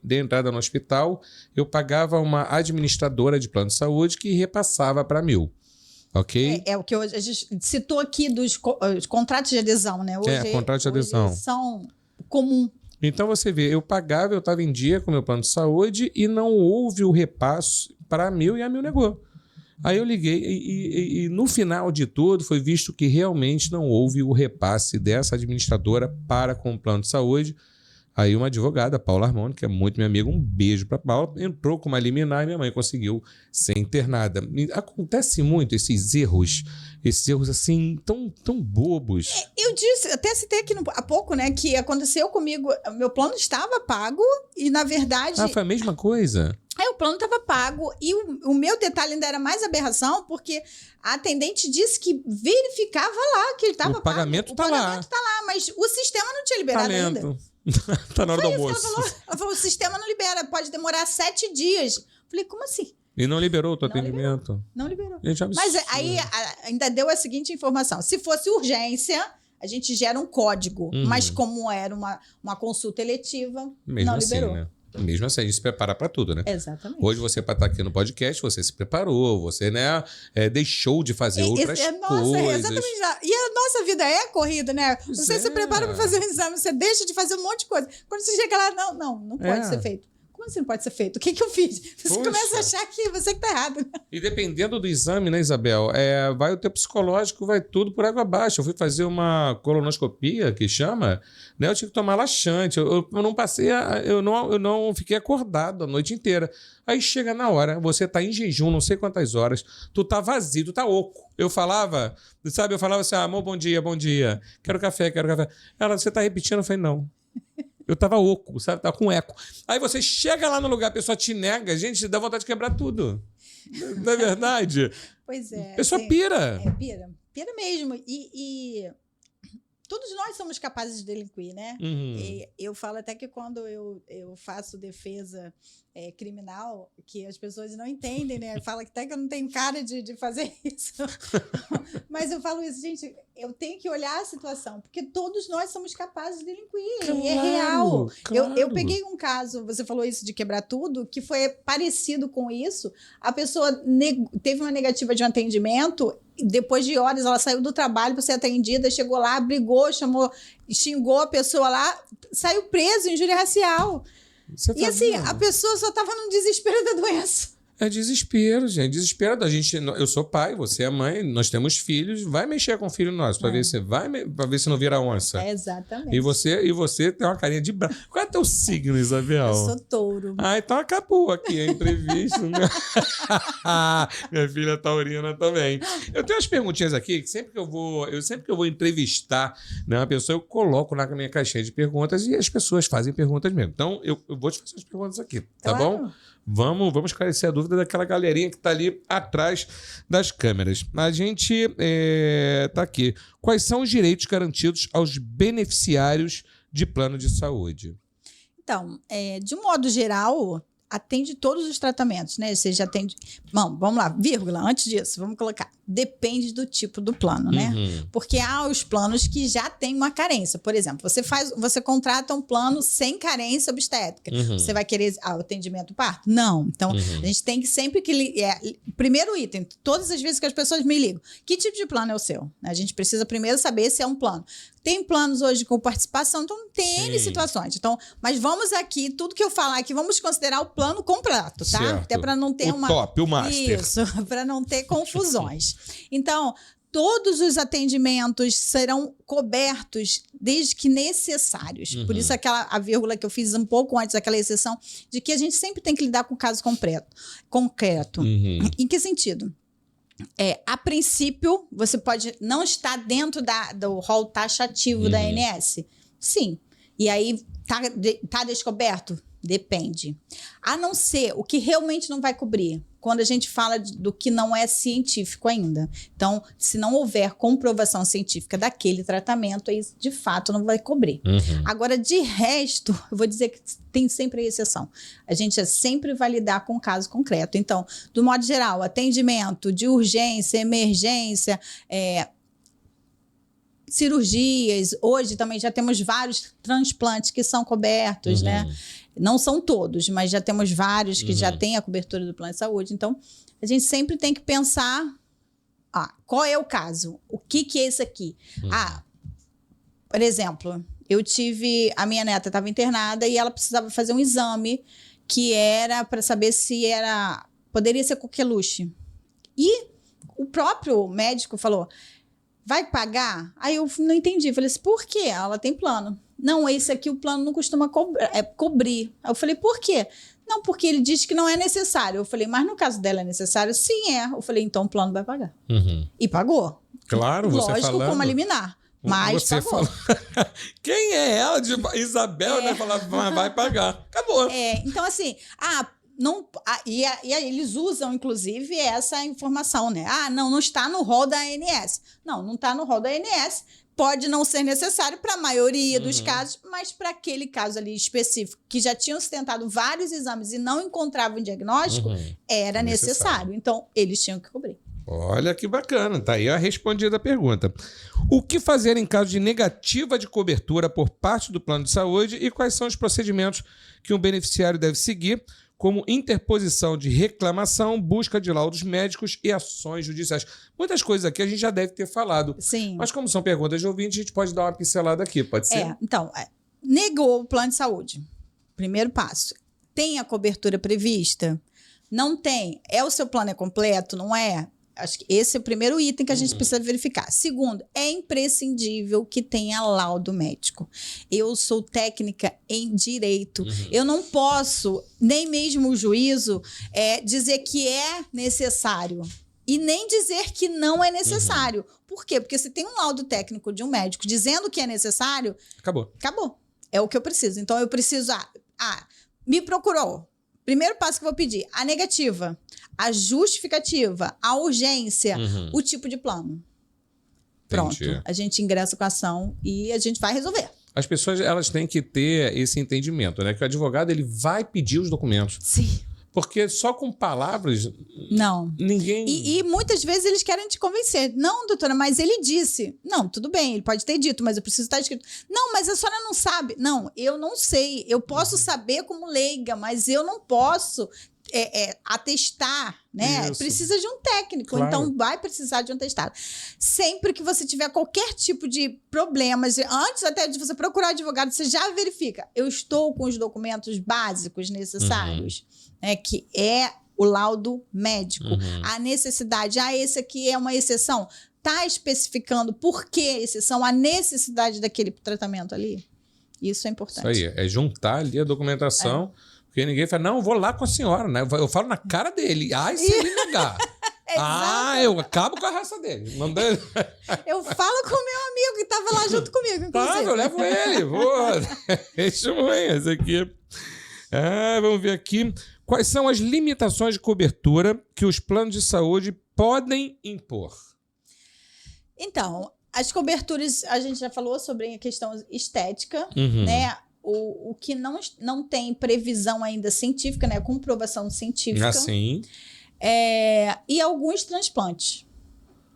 dei entrada no hospital. Eu pagava uma administradora de plano de saúde que repassava para 1.000. Ok? É o que hoje a gente citou aqui dos os contratos de adesão, né? Hoje, contratos de adesão. Hoje são comum. Então você vê, eu pagava, eu estava em dia com o meu plano de saúde e não houve o repasse para 1.000 e a 1.000 negou. Aí eu liguei e no final de tudo foi visto que realmente não houve o repasse dessa administradora para com o plano de saúde. Aí uma advogada, Paula Armoni, que é muito minha amiga, um beijo para Paula, entrou com uma liminar e minha mãe conseguiu ser internada. Acontece muito esses erros assim tão bobos. Eu disse, até citei aqui há pouco, né, que aconteceu comigo, meu plano estava pago e na verdade... Foi a mesma coisa? O plano estava pago e o meu detalhe ainda era mais aberração, porque a atendente disse que verificava lá que ele estava pago. O pagamento está lá. O pagamento está lá, mas o sistema não tinha liberado ainda. Tá na hora do almoço. Ela falou, o sistema não libera, pode demorar 7 dias. Falei, como assim? E não liberou o teu atendimento? Não liberou. Mas aí ainda deu a seguinte informação. Se fosse urgência, a gente gera um código. Mas como era uma consulta eletiva, mesmo não assim, liberou. Né? Mesmo assim, a gente se prepara para tudo, né? Exatamente. Hoje você, para estar aqui no podcast, você se preparou, você, né, deixou de fazer outras coisas. Exatamente. E a nossa vida é corrida, né? Você se prepara para fazer um exame, você deixa de fazer um monte de coisa. Quando você chega lá, não pode ser feito. Como assim não pode ser feito? O que eu fiz? Você começa a achar que você que tá errado. E dependendo do exame, né, Isabel? Vai o teu psicológico, vai tudo por água abaixo. Eu fui fazer uma colonoscopia, que chama, né? Eu tinha que tomar laxante. Eu não passei, eu não fiquei acordado a noite inteira. Aí chega na hora, você tá em jejum, não sei quantas horas, tu tá vazio, tu tá oco. Eu falava assim, amor, bom dia, quero café. Ela, você tá repetindo? Eu falei, não. Eu tava oco, sabe? Tava com eco. Aí você chega lá no lugar, a pessoa te nega, gente, dá vontade de quebrar tudo. Não é verdade? Pois é. A pessoa pira. Pira mesmo. E todos nós somos capazes de delinquir, né? E eu falo até que quando eu faço defesa criminal, que as pessoas não entendem, né? Fala até que eu não tenho cara de fazer isso. Mas eu falo isso, gente, eu tenho que olhar a situação, porque todos nós somos capazes de delinquir, e é real. Claro. Eu peguei um caso, você falou isso de quebrar tudo, que foi parecido com isso. A pessoa teve uma negativa de um atendimento, depois de horas ela saiu do trabalho para ser atendida, chegou lá, brigou, xingou a pessoa lá, saiu preso em injúria racial. E assim, a pessoa só estava no desespero da doença. É desespero, gente. Desespero da gente. Eu sou pai, você é mãe, nós temos filhos. Vai mexer com o filho nosso para ver se não vira onça. Exatamente. E você tem uma carinha de bravo. Qual é o teu signo, Isabel? Eu sou touro. Então acabou aqui a entrevista. Né? Minha filha taurina também. Eu tenho umas perguntinhas aqui que sempre que eu vou entrevistar, né, uma pessoa, eu coloco na minha caixinha de perguntas e as pessoas fazem perguntas mesmo. Então eu vou te fazer as perguntas aqui, tá bom? Vamos esclarecer a dúvida daquela galerinha que está ali atrás das câmeras. A gente está aqui. Quais são os direitos garantidos aos beneficiários de plano de saúde? Então, de um modo geral, atende todos os tratamentos, né? Você já atende... Bom, vamos lá, vírgula, antes disso, vamos colocar. Depende do tipo do plano, né? Porque há os planos que já têm uma carência. Por exemplo, você contrata um plano sem carência obstétrica. Você vai querer atendimento parto? Não. Então, a gente tem que sempre que... primeiro item, todas as vezes que as pessoas me ligam, que tipo de plano é o seu? A gente precisa primeiro saber se é um plano. Tem planos hoje com participação, então tem N situações. Então, mas vamos aqui, tudo que eu falar aqui, vamos considerar o plano completo, tá? Certo. Até para não ter o top, o master. Isso, para não ter confusões. Então, todos os atendimentos serão cobertos desde que necessários. Por isso a vírgula que eu fiz um pouco antes, aquela exceção, de que a gente sempre tem que lidar com o caso concreto. Em que sentido? A princípio, você pode não estar dentro do rol taxativo da ANS? Sim. E aí, tá descoberto? Depende. A não ser o que realmente não vai cobrir. quando a gente fala do que não é científico ainda. Então, se não houver comprovação científica daquele tratamento, aí de fato não vai cobrir. Agora, de resto, eu vou dizer que tem sempre a exceção. A gente sempre vai lidar com um caso concreto. Então, do modo geral, atendimento de urgência, emergência, cirurgias. Hoje também já temos vários transplantes que são cobertos, né? Não são todos, mas já temos vários que já têm a cobertura do plano de saúde. Então, a gente sempre tem que pensar, qual é o caso? O que é esse aqui? Por exemplo, a minha neta estava internada e ela precisava fazer um exame que era para saber se poderia ser coqueluche. E o próprio médico falou, vai pagar? Aí eu não entendi. Falei assim, por quê? Ela tem plano. Não, esse aqui o plano não costuma cobrir. Aí eu falei, por quê? Não, porque ele diz que não é necessário. Eu falei, mas no caso dela é necessário? Sim, é. Eu falei, então o plano vai pagar. E pagou. Claro, você lógico, falando. como liminar. Mas você pagou. Quem é ela? De Isabel, né? Falar, vai pagar. Acabou. Então assim, e aí eles usam, inclusive, essa informação, né? Não está no rol da ANS. Não está no rol da ANS. Pode não ser necessário para a maioria dos casos, mas para aquele caso ali específico, que já tinham tentado vários exames e não encontravam o diagnóstico, era necessário. Então, eles tinham que cobrir. Olha que bacana, tá aí a respondida a pergunta. O que fazer em caso de negativa de cobertura por parte do plano de saúde e quais são os procedimentos que um beneficiário deve seguir, como interposição de reclamação, busca de laudos médicos e ações judiciais? Muitas coisas aqui a gente já deve ter falado. Sim. Mas como são perguntas de ouvinte, a gente pode dar uma pincelada aqui, pode ser? Então, negou o plano de saúde. Primeiro passo. Tem a cobertura prevista? Não tem. O seu plano é completo? Não é? Acho que esse é o primeiro item que a gente precisa verificar. Segundo, é imprescindível que tenha laudo médico. Eu sou técnica em direito. Eu não posso, nem mesmo o juízo, dizer que é necessário. E nem dizer que não é necessário. Por quê? Porque se tem um laudo técnico de um médico dizendo que é necessário... Acabou. É o que eu preciso. Então, eu preciso... me procurou. Primeiro passo que eu vou pedir, a negativa, a justificativa, a urgência, o tipo de plano. Pronto. Entendi. A gente ingressa com a ação e a gente vai resolver. As pessoas, elas têm que ter esse entendimento, né? Que o advogado, ele vai pedir os documentos. Sim. Porque só com palavras... Não. Ninguém... E muitas vezes eles querem te convencer. Não, doutora, mas ele disse. Não, tudo bem, ele pode ter dito, mas eu preciso estar escrito. Não, mas a senhora não sabe. Não, eu não sei. Eu posso saber como leiga, mas eu não posso atestar, né? Isso. Precisa de um técnico, Claro. então vai precisar de um atestado. Sempre que você tiver qualquer tipo de problemas, antes até de você procurar advogado, você já verifica. Eu estou com os documentos básicos necessários, né? Que é o laudo médico. A necessidade, esse aqui é uma exceção. Está especificando por que exceção, a necessidade daquele tratamento ali? Isso é importante. Isso aí, é juntar ali a documentação, porque ninguém fala, não, eu vou lá com a senhora, né? Eu falo na cara dele. Se ele negar. Eu acabo com a raça dele. Eu falo com o meu amigo que estava lá junto comigo, inclusive. Eu levo ele. Esse aqui. Vamos ver aqui. Quais são as limitações de cobertura que os planos de saúde podem impor? Então, as coberturas, a gente já falou sobre a questão estética, né? O que não tem previsão ainda científica, né? Comprovação científica. Assim. E alguns transplantes.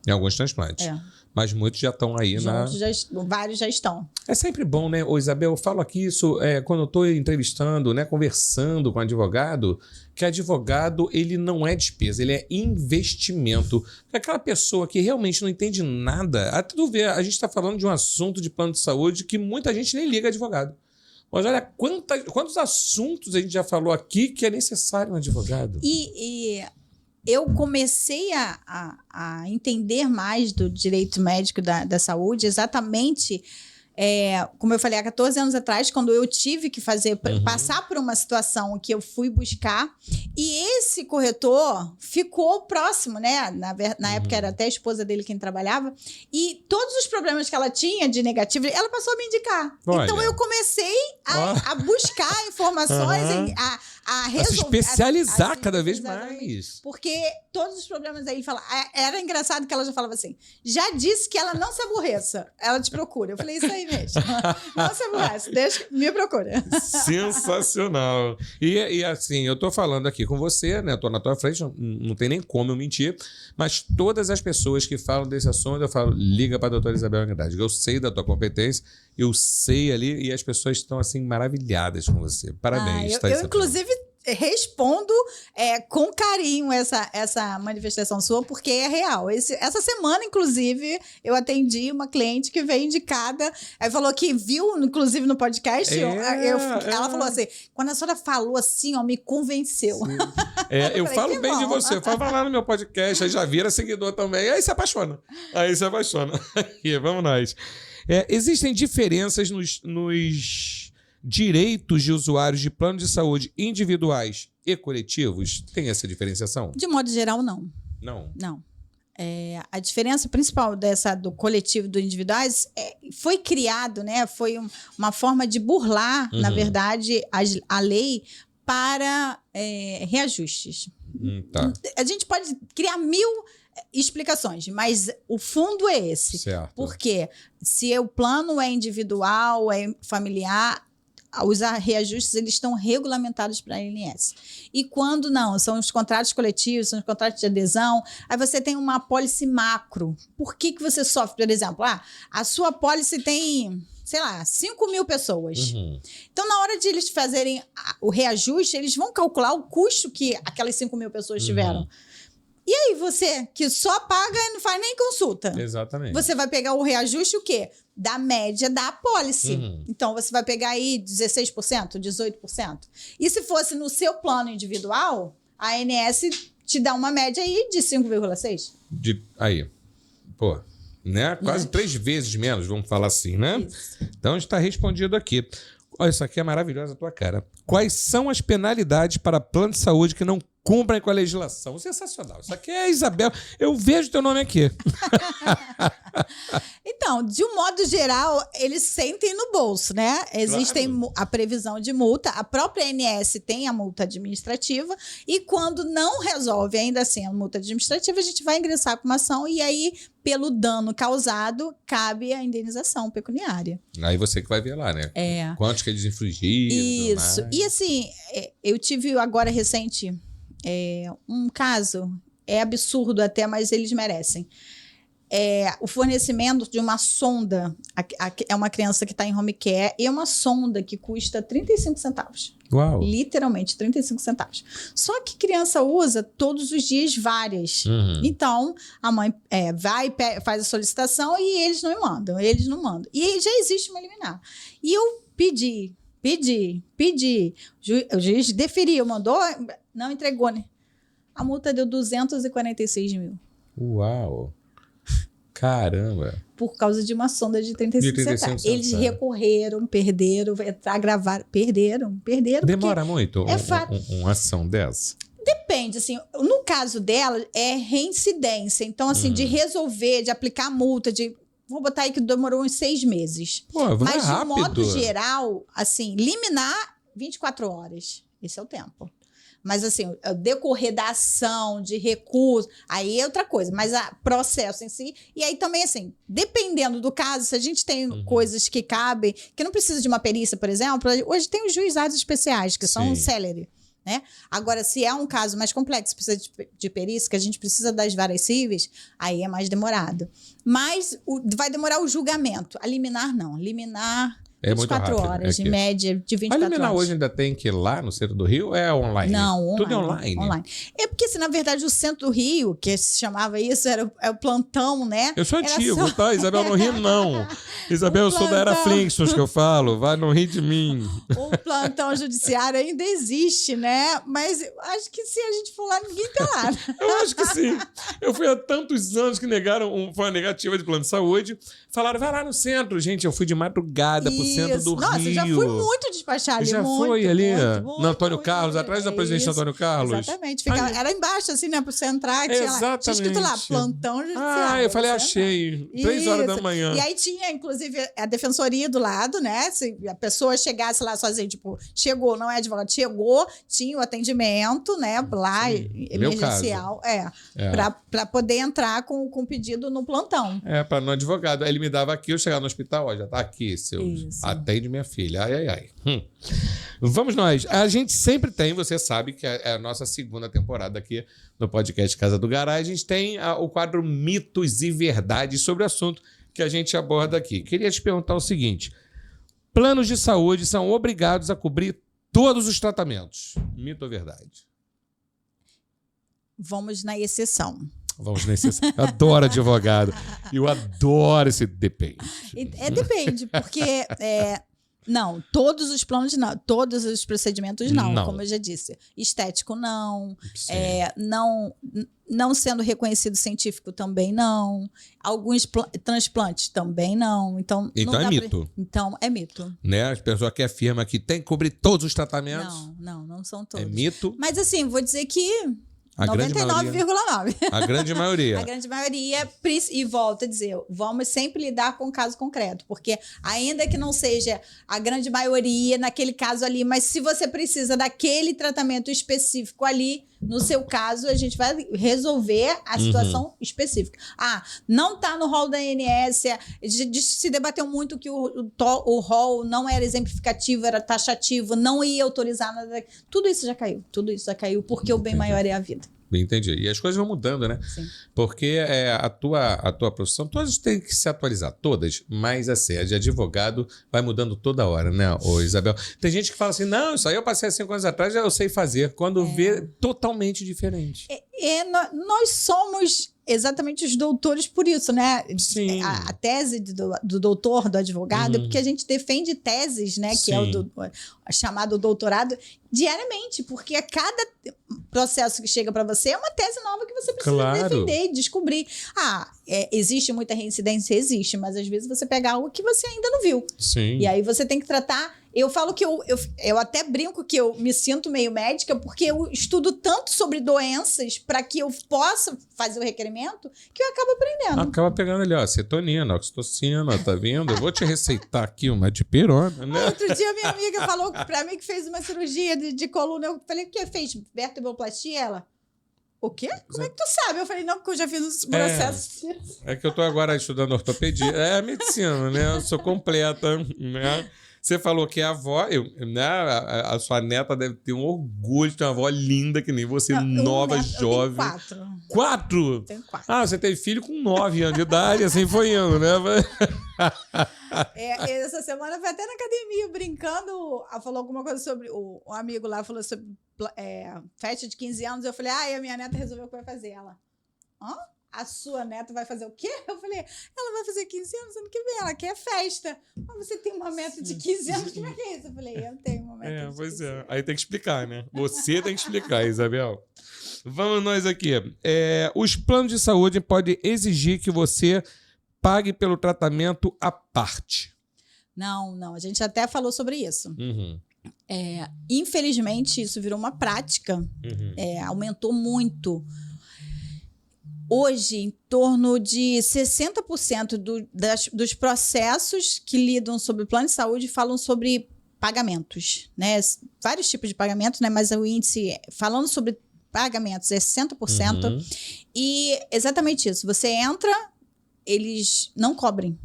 Em alguns transplantes. Mas muitos já estão aí Vários já estão. É sempre bom, né, Isabel? Eu falo aqui isso quando eu estou entrevistando, né, conversando com advogado, que advogado, ele não é despesa, ele é investimento. Aquela pessoa que realmente não entende nada, até tu vê, a gente está falando de um assunto de plano de saúde que muita gente nem liga advogado. Mas olha quantos assuntos a gente já falou aqui que é necessário um advogado. E eu comecei a entender mais do direito médico da saúde exatamente, como eu falei, há 14 anos atrás, quando eu tive que passar por uma situação que eu fui buscar, e esse corretor ficou próximo, né? Na época era até a esposa dele quem trabalhava, e todos os problemas que ela tinha de negativo, ela passou a me indicar. Olha. Então eu comecei a buscar informações, a se especializar cada vez mais. Porque todos os problemas aí, era engraçado que ela já falava assim, já disse que ela não se aborreça, ela te procura. Eu falei, isso aí mesmo. Não se aborrece, me procura. Sensacional. E assim, eu tô falando aqui com você, né? Eu tô na tua frente, não tem nem como eu mentir, mas todas as pessoas que falam desse assunto, eu falo, liga pra doutora Isabel Andrade. Eu sei da tua competência, eu sei ali, e as pessoas estão assim maravilhadas com você. Parabéns. Eu inclusive, respondo com carinho essa manifestação sua, porque é real. Essa semana, inclusive, eu atendi uma cliente que veio indicada, aí falou que viu, inclusive, no podcast, ela falou assim, quando a senhora falou assim, me convenceu. Eu falo bem de você, eu falo lá no meu podcast, aí já vira seguidor também, aí se apaixona. Aí, vamos nós. Existem diferenças nos direitos de usuários de plano de saúde individuais e coletivos? Tem essa diferenciação? De modo geral, não. Não. A diferença principal do coletivo e do individuais foi criado, né? Foi uma forma de burlar, na verdade, a lei para reajustes. Tá. A gente pode criar 1000 explicações, mas o fundo é esse. Certo. Porque se o plano é individual, é familiar, os reajustes eles estão regulamentados para a ANS. E quando não, são os contratos coletivos, são os contratos de adesão, aí você tem uma apólice macro. Por que você sofre, por exemplo? A sua apólice tem, sei lá, 5.000 pessoas. Então, na hora de eles fazerem o reajuste, eles vão calcular o custo que aquelas 5.000 pessoas tiveram. E aí, você que só paga e não faz nem consulta. Exatamente. Você vai pegar o reajuste o quê? Da média da apólice. Então, você vai pegar aí 16%, 18%. E se fosse no seu plano individual, a ANS te dá uma média aí de 5,6%. Aí, pô, né? Quase 3 vezes menos, vamos falar assim, né? Isso. Então, está respondido aqui. Olha, isso aqui é maravilhosa a tua cara. Quais são as penalidades para plano de saúde que não cumprem com a legislação? Sensacional. Isso aqui é Isabel. Eu vejo teu nome aqui. Então, de um modo geral, eles sentem no bolso, né? Existem a previsão de multa, a própria ANS tem a multa administrativa e quando não resolve ainda assim a multa administrativa, a gente vai ingressar com uma ação e aí, pelo dano causado, cabe a indenização pecuniária. Aí você que vai ver lá, né? Quantos que eles infringiram. Isso. E assim, eu tive agora recente um caso, é absurdo até, mas eles merecem. O fornecimento de uma sonda, é uma criança que está em home care, e é uma sonda que custa 35 centavos. Uau. Literalmente, 35 centavos. Só que criança usa todos os dias várias. Então, a mãe faz a solicitação e eles não mandam. E já existe uma liminar. E eu pedi. O juiz deferiu, mandou, não entregou, né? A multa deu 246 mil. Uau! Caramba! Por causa de uma sonda de 35 centavos. Eles recorreram, perderam, agravaram, perderam. Demora muito uma ação dessa? Depende, assim, no caso dela, é reincidência. Então, assim, de resolver, de aplicar multa, vou botar aí que demorou uns 6 meses. Pô, vai rápido. De modo geral, assim, liminar 24 horas. Esse é o tempo. Mas, assim, o decorrer da ação, de recurso, aí é outra coisa. Mas o processo em si... E aí também, assim, dependendo do caso, se a gente tem coisas que cabem, que não precisa de uma perícia, por exemplo, hoje tem os juizados especiais, que são célere, né? Agora, se é um caso mais complexo, precisa de perícia, que a gente precisa das varas cíveis, aí é mais demorado. Mas vai demorar o julgamento. A liminar, não. Liminar... 24 horas, em média de 24 horas. A liminar hoje ainda tem que ir lá no centro do Rio ou é online? Não, online. Tudo é online? É porque, assim, na verdade, o centro do Rio, que se chamava isso, era o plantão, né? Eu sou antigo, tá? Isabel não ri, não. Isabel, eu sou da era Flintstones que eu falo. Vai, não ri de mim. O plantão judiciário ainda existe, né? Mas acho que se a gente for lá, ninguém tá lá. Eu acho que sim. Eu fui há tantos anos que negaram foi uma negativa de plano de saúde. Falaram, vai lá no centro. Gente, eu fui de madrugada pro centro do Nossa, Rio. já fui muito despachar ali. Já muito, foi ali? muito, No Antônio muito, Carlos, muito. atrás da Presidente Antônio Carlos? Exatamente. Ficava, era embaixo, assim, né? Pra você entrar. Tinha escrito lá, plantão judicial. Eu falei, achei. 3 horas da manhã. E aí tinha, inclusive, a defensoria do lado, né? Se a pessoa chegasse lá sozinha, tipo, chegou, não é advogado, chegou, tinha o atendimento, né? Lá, emergencial. Pra poder entrar com o pedido no plantão. Para no advogado. Aí ele me dava aqui, eu chegava no hospital, ó, já tá aqui, atende minha filha. Ai. Vamos nós. A gente sempre tem, você sabe que é a nossa segunda temporada aqui no podcast Casa do Garay. A gente tem o quadro Mitos e Verdades sobre o assunto que a gente aborda aqui. Queria te perguntar o seguinte: planos de saúde são obrigados a cobrir todos os tratamentos. Mito ou verdade? Vamos na exceção. Vamos na exceção. Eu adoro advogado. Eu adoro esse depende. Depende, porque... Não, todos os planos não, todos os procedimentos não, como eu já disse. Estético não, não sendo reconhecido científico também não, alguns transplantes também não. Então não é mito. Então é mito. Né? As pessoas que afirmam que tem que cobrir todos os tratamentos. Não são todos. É mito. Mas assim, vou dizer que 99,9%. A grande maioria. A grande maioria, e volto a dizer, vamos sempre lidar com o caso concreto, porque ainda que não seja a grande maioria naquele caso ali, mas se você precisa daquele tratamento específico ali, no seu caso, a gente vai resolver a situação específica. Não está no rol da ANS, se debateu muito que o rol não era exemplificativo, era taxativo, não ia autorizar nada. Tudo isso já caiu, porque o bem maior é a vida. Entendi. E as coisas vão mudando, né? Sim. Porque a tua profissão, todas têm que se atualizar, todas, mas assim, a de advogado vai mudando toda hora, né, Isabel? Tem gente que fala assim, não, isso aí eu passei há 5 anos atrás, já eu sei fazer. Quando vê, totalmente diferente. Nós somos exatamente os doutores por isso, né? Sim. A tese do doutor, do advogado, é porque a gente defende teses, né? Que é o chamado doutorado, diariamente, porque a cada processo que chega para você é uma tese nova que você precisa defender e descobrir. Existe muita reincidência? Existe, mas às vezes você pega algo que você ainda não viu. Sim. E aí você tem que tratar. Eu falo que eu até brinco que eu me sinto meio médica porque eu estudo tanto sobre doenças para que eu possa fazer o requerimento que eu acabo aprendendo. Acaba pegando ali, ó, cetonina, oxitocina, tá vendo? Eu vou te receitar aqui uma dipirona, né? Outro dia minha amiga falou para mim que fez uma cirurgia de coluna. Eu falei, o que fez? Vertebroplastia? Ela... O quê? Como é que tu sabe? Eu falei, não, porque eu já fiz os processos. É que eu tô agora estudando ortopedia. É a medicina, né? Eu sou completa, né? Você falou que a avó, né? A sua neta deve ter um orgulho de ter uma avó linda que nem você, nova, jovem. Eu tenho 4. 4? Tenho 4. Você teve filho com 9 anos de idade, assim foi indo, né? Essa semana foi até na academia brincando. Falou alguma coisa sobre. Um amigo lá falou sobre festa de 15 anos. Eu falei, a minha neta resolveu o que vai fazer. Ela, a sua neta vai fazer o quê? Eu falei, ela vai fazer 15 anos ano que vem, ela quer festa. Mas você tem uma meta de 15 anos, como é que é isso? Eu falei, eu tenho uma meta de 15 anos. Aí tem que explicar, né? Você tem que explicar, Isabel. Vamos nós aqui. Os planos de saúde podem exigir que você pague pelo tratamento à parte. Não, a gente até falou sobre isso. Uhum. Infelizmente, isso virou uma prática. Aumentou muito. Hoje, em torno de 60% dos processos que lidam sobre o plano de saúde falam sobre pagamentos, né? Vários tipos de pagamentos, né? Mas o índice, falando sobre pagamentos, é 60%. E exatamente isso. Você entra, eles não cobrem.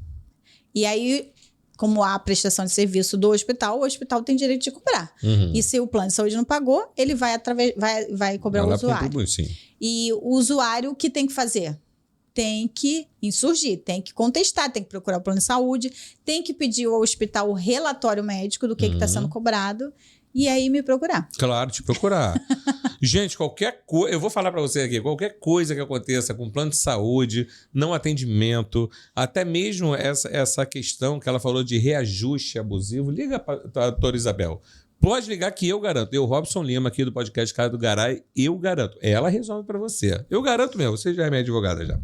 E aí, como há a prestação de serviço do hospital, o hospital tem direito de cobrar. E se o plano de saúde não pagou, ele vai cobrar o usuário. E o usuário, o que tem que fazer? Tem que insurgir, tem que contestar, tem que procurar o plano de saúde, tem que pedir ao hospital o relatório médico do que está sendo cobrado e aí me procurar. Claro, te procurar. Gente, qualquer coisa, eu vou falar para você aqui, qualquer coisa que aconteça com plano de saúde, não atendimento, até mesmo essa questão que ela falou de reajuste abusivo, liga para a doutora Isabel. Pode ligar que eu garanto. Eu, Robson Lima, aqui do podcast Casa do Garay, eu garanto. Ela resolve pra você. Eu garanto mesmo. Você já é minha advogada já.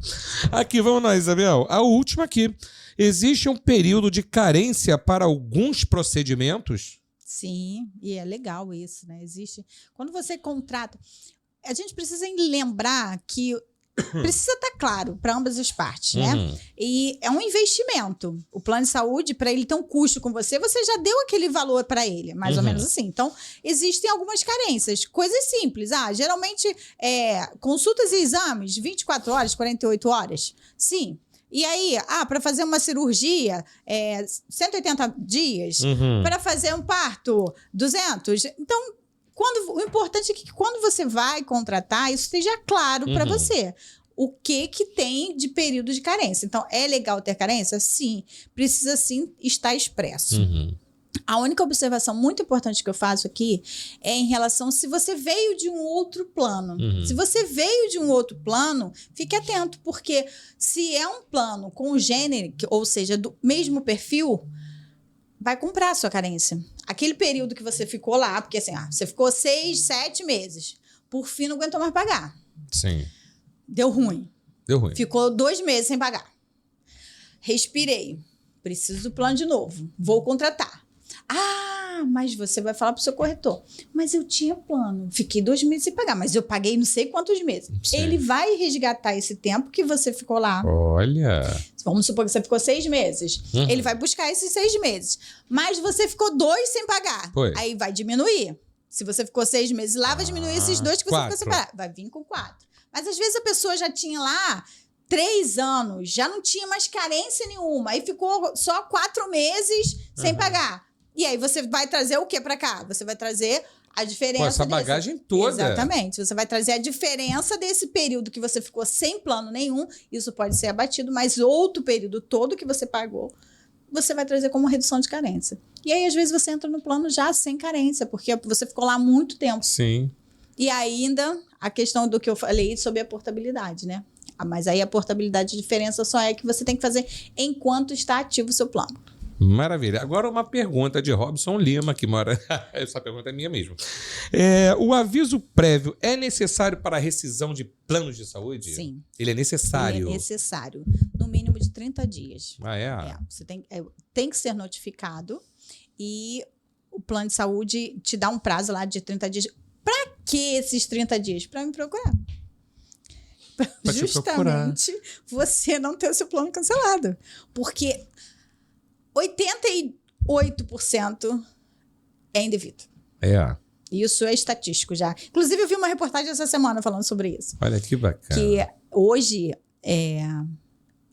Aqui, vamos nós, Isabel. A última aqui. Existe um período de carência para alguns procedimentos? Sim, e é legal isso, né? Existe. Quando você contrata. A gente precisa lembrar que precisa estar claro para ambas as partes, né? E é um investimento. O plano de saúde, para ele ter um custo com você, você já deu aquele valor para ele, mais ou menos assim. Então, existem algumas carências, coisas simples. Geralmente, consultas e exames, 24 horas, 48 horas. Sim. E aí, para fazer uma cirurgia, 180 dias. Para fazer um parto, 200. Então, o importante é que quando você vai contratar, isso esteja claro para você. O que tem de período de carência. Então, é legal ter carência? Sim. Precisa, sim, estar expresso. A única observação muito importante que eu faço aqui é em relação se você veio de um outro plano. Se você veio de um outro plano, fique atento, porque se é um plano com gênero, ou seja, do mesmo perfil, vai comprar a sua carência. Aquele período que você ficou lá, porque assim, você ficou 6, 7 meses. Por fim, não aguentou mais pagar. Sim. Deu ruim. Ficou 2 meses sem pagar. Respirei. Preciso do plano de novo. Vou contratar. Mas você vai falar para o seu corretor. Mas eu tinha plano. Fiquei 2 meses sem pagar, mas eu paguei não sei quantos meses. Sim. Ele vai resgatar esse tempo que você ficou lá. Olha. Vamos supor que você ficou 6 meses. Ele vai buscar esses 6 meses. Mas você ficou 2 sem pagar. Aí vai diminuir. Se você ficou 6 meses lá, vai diminuir esses 2 que você ficou sem pagar. Vai vir com 4. Mas às vezes a pessoa já tinha lá 3 anos, já não tinha mais carência nenhuma. Aí ficou só 4 meses sem pagar. E aí você vai trazer o que para cá? Você vai trazer a diferença. Essa bagagem toda. Exatamente. Você vai trazer a diferença desse período que você ficou sem plano nenhum. Isso pode ser abatido, mas outro período todo que você pagou, você vai trazer como redução de carência. E aí, às vezes, você entra no plano já sem carência, porque você ficou lá há muito tempo. Sim. E ainda a questão do que eu falei sobre a portabilidade, né? Mas aí a portabilidade de diferença só é que você tem que fazer enquanto está ativo o seu plano. Maravilha. Agora uma pergunta de Robson Lima, que mora... Essa pergunta é minha mesmo. O aviso prévio é necessário para a rescisão de planos de saúde? Sim. Ele é necessário? Ele é necessário. No mínimo de 30 dias. Você tem que ser notificado e o plano de saúde te dá um prazo lá de 30 dias. Para que esses 30 dias? Para me procurar. Justamente você não ter o seu plano cancelado. Porque 88% é indevido. Isso é estatístico já. Inclusive, eu vi uma reportagem essa semana falando sobre isso. Olha que bacana. Que hoje,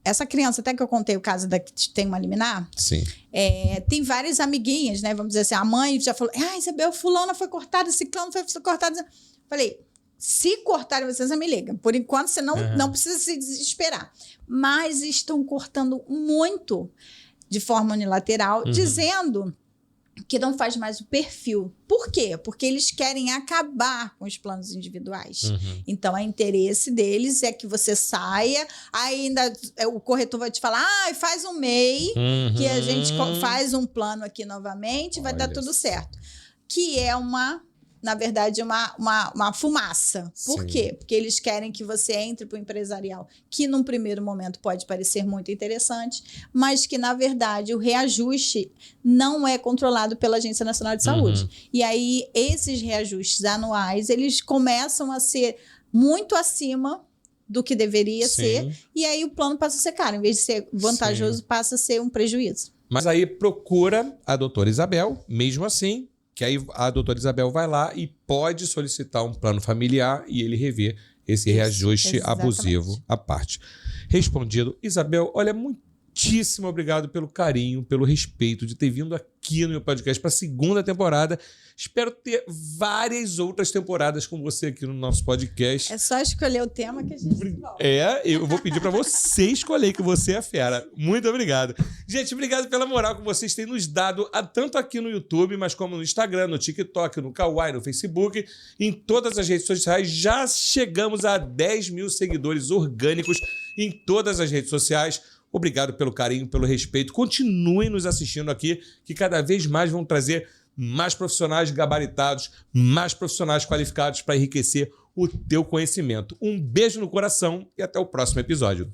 essa criança, até que eu contei o caso da que tem uma liminar. Sim. Tem várias amiguinhas, né? Vamos dizer assim, a mãe já falou, Isabel, fulana foi cortada, ciclano foi cortado. Falei, se cortarem você me liga. Por enquanto, você não precisa se desesperar. Mas estão cortando muito de forma unilateral, dizendo que não faz mais o perfil. Por quê? Porque eles querem acabar com os planos individuais. Então, o interesse deles é que você saia, ainda o corretor vai te falar, faz um MEI, que a gente faz um plano aqui novamente, vai dar tudo certo. Que é na verdade, uma fumaça. Por quê? Porque eles querem que você entre para o empresarial, que num primeiro momento pode parecer muito interessante, mas que, na verdade, o reajuste não é controlado pela Agência Nacional de Saúde. E aí, esses reajustes anuais, eles começam a ser muito acima do que deveria ser, e aí o plano passa a ser caro. Em vez de ser vantajoso, passa a ser um prejuízo. Mas aí procura a doutora Isabel, mesmo assim, que aí a doutora Isabel vai lá e pode solicitar um plano familiar e ele rever esse reajuste abusivo à parte. Respondido. Isabel, olha, muitíssimo obrigado pelo carinho, pelo respeito de ter vindo aqui no meu podcast para a 2ª temporada. Espero ter várias outras temporadas com você aqui no nosso podcast. É só escolher o tema que a gente volta. Eu vou pedir para você escolher, que você é fera. Muito obrigado. Gente, obrigado pela moral que vocês têm nos dado, tanto aqui no YouTube, mas como no Instagram, no TikTok, no Kawaii, no Facebook, em todas as redes sociais. Já chegamos a 10 mil seguidores orgânicos em todas as redes sociais. Obrigado pelo carinho, pelo respeito. Continuem nos assistindo aqui, que cada vez mais vão trazer mais profissionais gabaritados, mais profissionais qualificados para enriquecer o teu conhecimento. Um beijo no coração e até o próximo episódio.